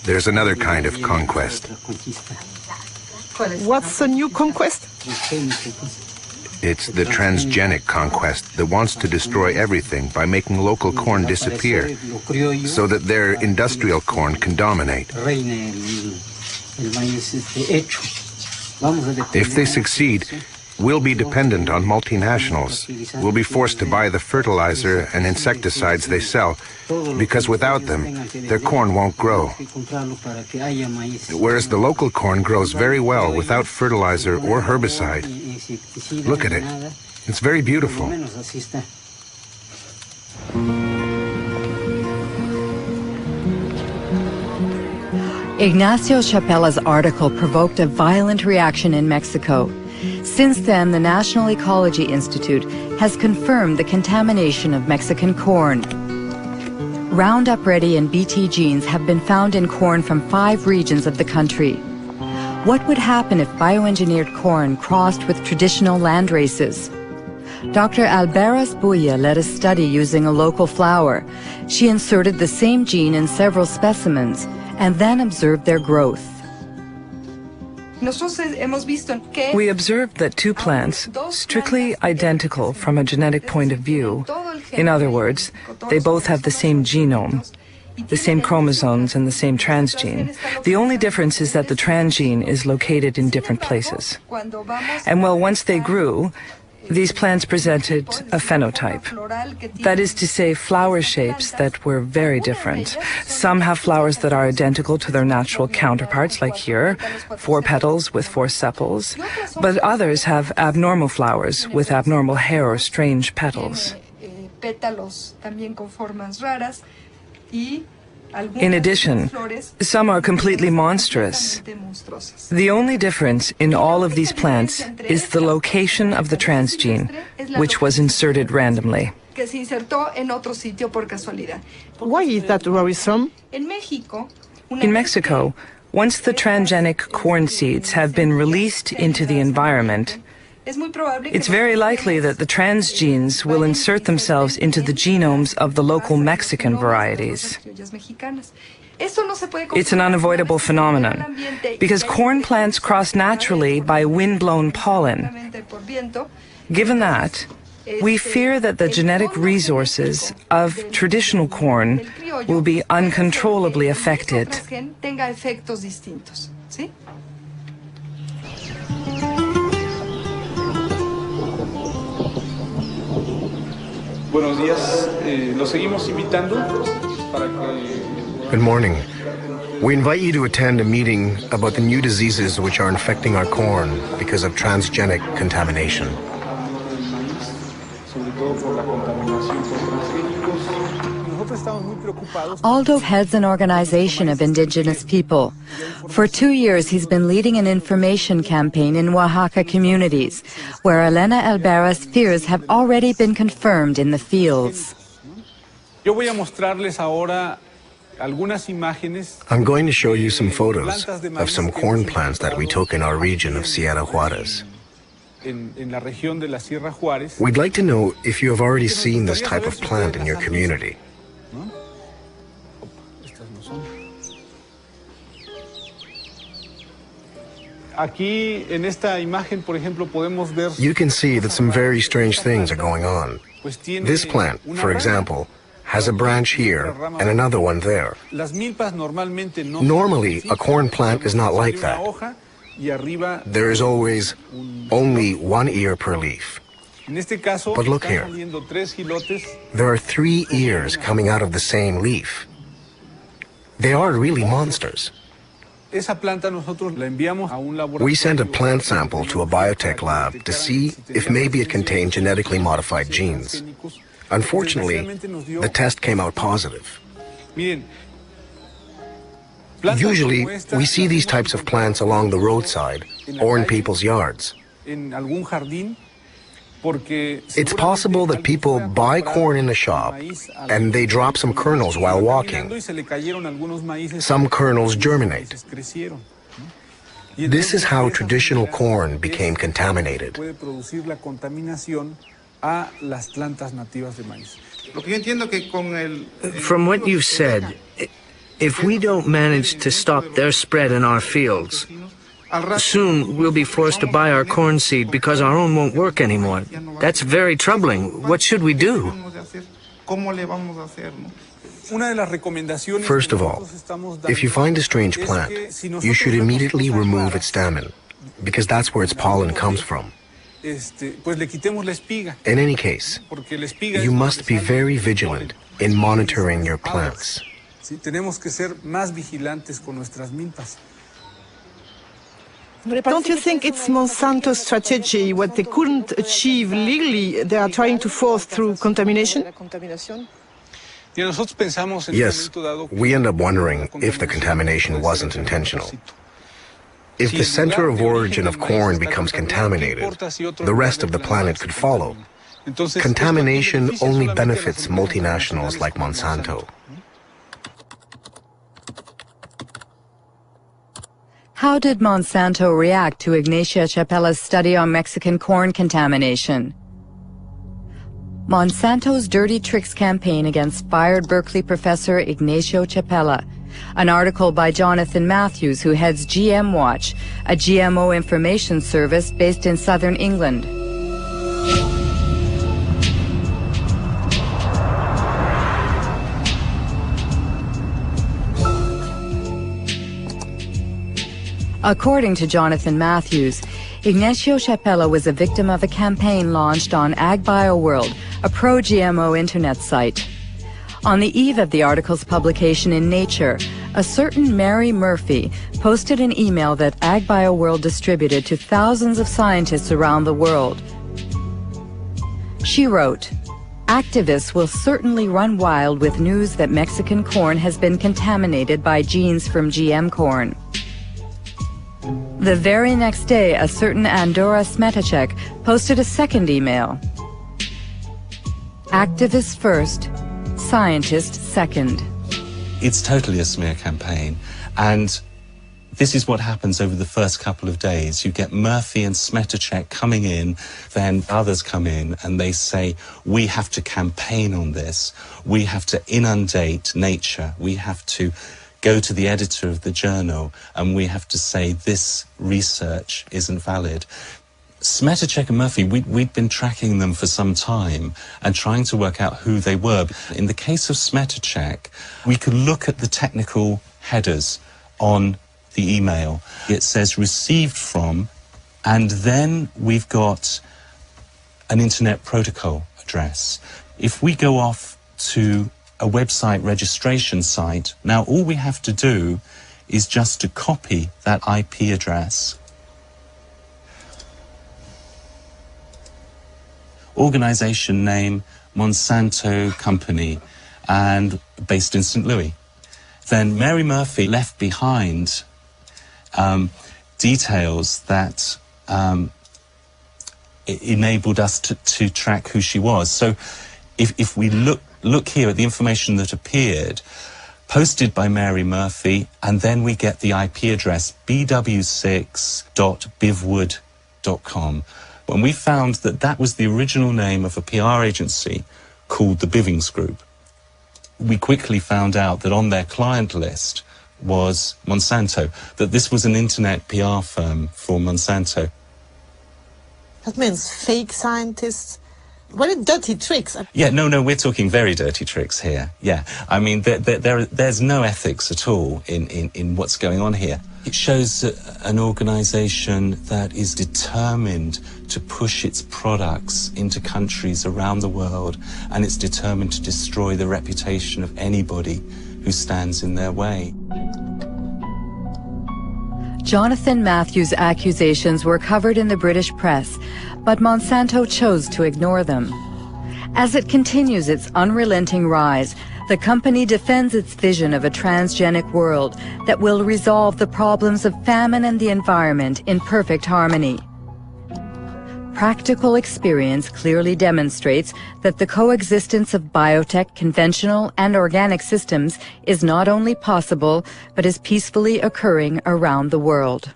there's another kind of conquest. What's a new conquest? It's the transgenic conquest that wants to destroy everything by making local corn disappear so that their industrial corn can dominate. If they succeed, we'll be dependent on multinationals. We'll be forced to buy the fertilizer and insecticides they sell, because without them, their corn won't grow. Whereas the local corn grows very well without fertilizer or herbicide. Look at it. It's very beautiful. Ignacio Chapela's article provoked a violent reaction in Mexico. Since then, the National Ecology Institute has confirmed the contamination of Mexican corn. Roundup Ready and Bt genes have been found in corn from 5 regions of the country. What would happen if bioengineered corn crossed with traditional land races? Dr. Alberas Buya led a study using a local flower. She inserted the same gene in several specimens and then observed their growth. We observed that 2 plants, strictly identical from a genetic point of view, in other words, they both have the same genome, the same chromosomes and the same transgene. The only difference is that the transgene is located in different places. And well, once they grew, these plants presented a phenotype. That is to say, flower shapes that were very different. Some have flowers that are identical to their natural counterparts, like here, 4 petals with 4 sepals, but others have abnormal flowers with abnormal hair or strange petals. In addition, some are completely monstrous. The only difference in all of these plants is the location of the transgene, which was inserted randomly. Why is that worrisome? In Mexico, once the transgenic corn seeds have been released into the environment, it's very likely that the transgenes will insert themselves into the genomes of the local Mexican varieties. It's an unavoidable phenomenon, because corn plants cross naturally by wind-blown pollen. Given that, we fear that the genetic resources of traditional corn will be uncontrollably affected. Buenos días, los seguimos invitando para que... Good morning. We invite you to attend a meeting about the new diseases which are infecting our corn because of transgenic contamination. Aldo heads an organization of indigenous people. For 2 years, he's been leading an information campaign in Oaxaca communities, where Elena Alberas' fears have already been confirmed in the fields. I'm going to show you some photos of some corn plants that we took in our region of Sierra Juarez. We'd like to know if you have already seen this type of plant in your community. You can see that some very strange things are going on. This plant, for example, has a branch here and another one there. Normally, a corn plant is not like that. There is always only 1 ear per leaf. But look here. There are 3 ears coming out of the same leaf. They are really monsters. We sent a plant sample to a biotech lab to see if maybe it contained genetically modified genes. Unfortunately, the test came out positive. Usually, we see these types of plants along the roadside or in people's yards. It's possible that people buy corn in a shop and they drop some kernels while walking. Some kernels germinate. This is how traditional corn became contaminated. From what you've said, If we don't manage to stop their spread in our fields, soon we'll be forced to buy our corn seed because our own won't work anymore. That's very troubling. What should we do? First of all, if you find a strange plant, you should immediately remove its stamen, because that's where its pollen comes from. In any case, you must be very vigilant in monitoring your plants. Don't you think it's Monsanto's strategy, what they couldn't achieve legally, they are trying to force through contamination? Yes, we end up wondering if the contamination wasn't intentional. If the center of origin of corn becomes contaminated, the rest of the planet could follow. Contamination only benefits multinationals like Monsanto. How did Monsanto react to Ignacio Chapella's study on Mexican corn contamination? Monsanto's Dirty Tricks campaign against fired Berkeley professor Ignacio Chapella. An article by Jonathan Matthews, who heads GM Watch, a GMO information service based in southern England. According to Jonathan Matthews, Ignacio Chapella was a victim of a campaign launched on AgBioWorld, a pro-GMO internet site. On the eve of the article's publication in Nature, a certain Mary Murphy posted an email that AgBioWorld distributed to thousands of scientists around the world. She wrote, "Activists will certainly run wild with news that Mexican corn has been contaminated by genes from GM corn." The very next day, a certain Andora Smetacek posted a second email. "Activists first, scientists second." It's totally a smear campaign, and this is what happens over the first couple of days. You get Murphy and Smetacek coming in, then others come in and they say, we have to campaign on this, we have to inundate Nature, we have to go to the editor of the journal and we have to say this research isn't valid. Smetacek and Murphy, we'd been tracking them for some time and trying to work out who they were. In the case of Smetacek, we could look at the technical headers on the email. It says received from, and then we've got an internet protocol address. If we go off to a website registration site, now all we have to do is just to copy that IP address. Organization name, Monsanto Company, and based in St. Louis. Then Mary Murphy left behind details that enabled us to track who she was. So if we look here at the information that appeared, posted by Mary Murphy, and then we get the IP address bw6.bivwood.com. When we found that that was the original name of a PR agency called the Bivings Group, we quickly found out that on their client list was Monsanto, that this was an internet PR firm for Monsanto. That means fake scientists, very dirty tricks. Yeah, no, we're talking very dirty tricks here. Yeah, I mean, there's no ethics at all in what's going on here. It shows an organization that is determined to push its products into countries around the world, and it's determined to destroy the reputation of anybody who stands in their way. Jonathan Matthews' accusations were covered in the British press, but Monsanto chose to ignore them. As it continues its unrelenting rise, the company defends its vision of a transgenic world that will resolve the problems of famine and the environment in perfect harmony. Practical experience clearly demonstrates that the coexistence of biotech, conventional, and organic systems is not only possible, but is peacefully occurring around the world.